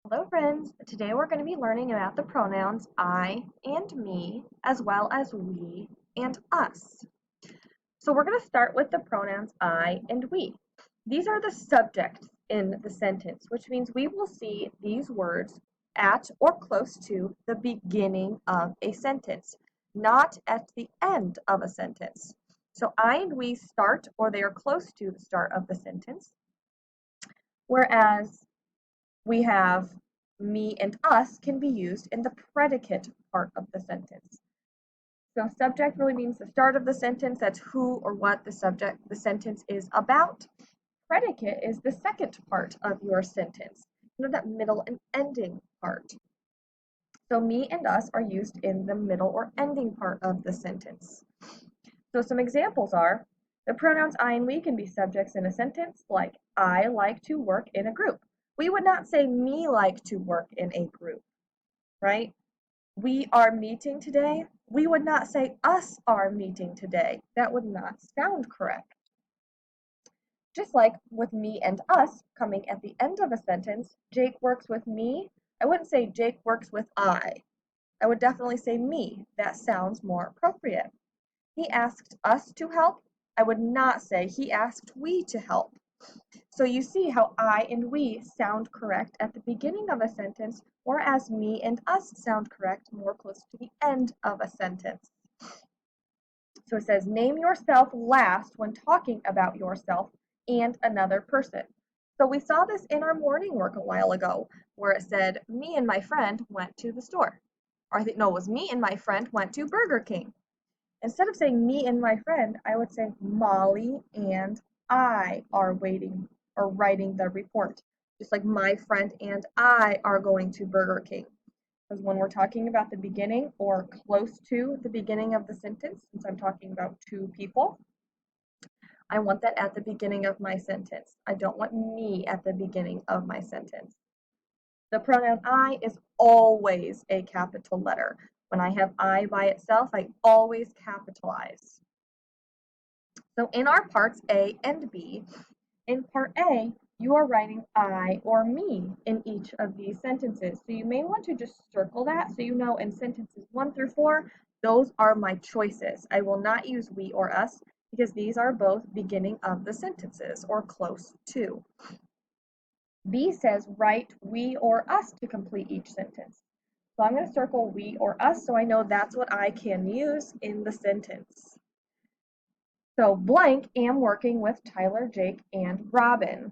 Hello friends, today we're going to be learning about the pronouns I and me, as well as we and us. So we're going to start with the pronouns I and we. These are the subjects in the sentence, which means we will see these words at or close to the beginning of a sentence, not at the end of a sentence. So I and we start or they are close to the start of the sentence, whereas we have me and us can be used in the predicate part of the sentence. So subject really means the start of the sentence. That's who or what the sentence is about. Predicate is the second part of your sentence, that middle and ending part. So me and us are used in the middle or ending part of the sentence. So some examples are the pronouns I and we can be subjects in a sentence, like I like to work in a group. We would not say me like to work in a group, right? We are meeting today. We would not say us are meeting today. That would not sound correct. Just like with me and us coming at the end of a sentence, Jake works with me. I wouldn't say Jake works with I. I would definitely say me. That sounds more appropriate. He asked us to help. I would not say he asked we to help. So you see how I and we sound correct at the beginning of a sentence, whereas me and us sound correct more close to the end of a sentence. So it says, name yourself last when talking about yourself and another person. So we saw this in our morning work a while ago, where it said, me and my friend went to the store. Or I think, no, it was me and my friend went to Burger King. Instead of saying me and my friend, I would say Molly and I are waiting or writing the report. Just like my friend and I are going to Burger King. Because when we're talking about the beginning or close to the beginning of the sentence, since I'm talking about two people, I want that at the beginning of my sentence. I don't want me at the beginning of my sentence. The pronoun I is always a capital letter. When I have I by itself, I always capitalize. So in our parts A and B, in part A, you are writing I or me in each of these sentences. So you may want to just circle that so you know in sentences 1 through 4, those are my choices. I will not use we or us because these are both beginning of the sentences or close to. B says write we or us to complete each sentence. So I'm going to circle we or us so I know that's what I can use in the sentence. So blank am working with Tyler, Jake, and Robin.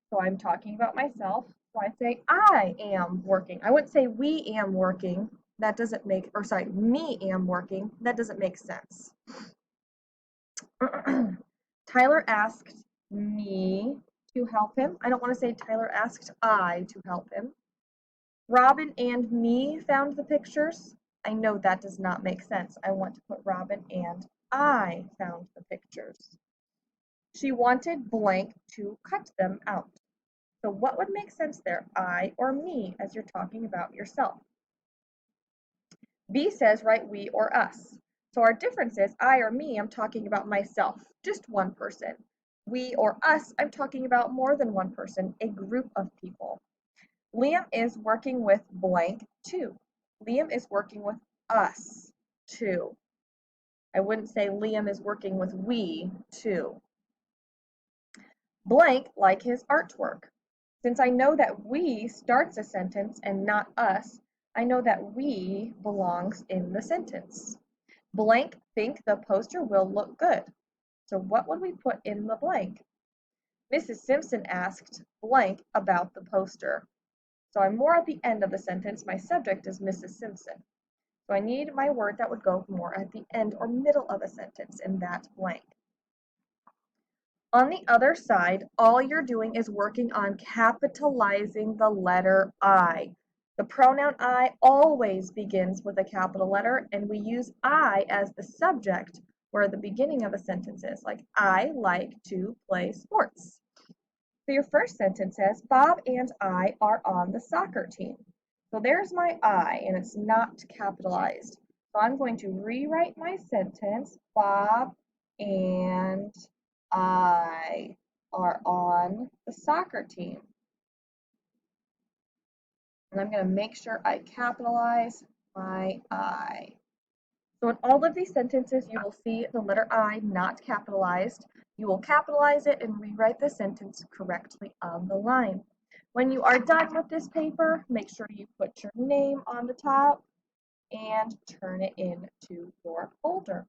So I'm talking about myself. So I say I am working. I wouldn't say we am working. That doesn't make, or sorry, me am working. That doesn't make sense. Tyler asked me to help him. I don't want to say Tyler asked I to help him. Robin and me found the pictures. I know that does not make sense. I want to put Robin and I found the pictures. She wanted blank to cut them out. So what would make sense there, I or me, as you're talking about yourself? B says write we or us. So our difference is I or me, I'm talking about myself, just one person. We or us, I'm talking about more than one person, a group of people. Liam is working with blank too. Liam is working with us too. I wouldn't say Liam is working with we too. Blank like his artwork. Since I know that we starts a sentence and not us, I know that we belongs in the sentence. Blank think the poster will look good. So what would we put in the blank? Mrs. Simpson asked blank about the poster. So I'm more at the end of the sentence. My subject is Mrs. Simpson. So I need my word that would go more at the end or middle of a sentence in that blank. On the other side, all you're doing is working on capitalizing the letter I. The pronoun I always begins with a capital letter, and we use I as the subject where the beginning of a sentence is, like I like to play sports. So your first sentence says, Bob and I are on the soccer team. So there's my I, and it's not capitalized. So I'm going to rewrite my sentence, Bob and I are on the soccer team. And I'm going to make sure I capitalize my I. So in all of these sentences, you will see the letter I not capitalized. You will capitalize it and rewrite the sentence correctly on the line. When you are done with this paper, make sure you put your name on the top and turn it into your folder.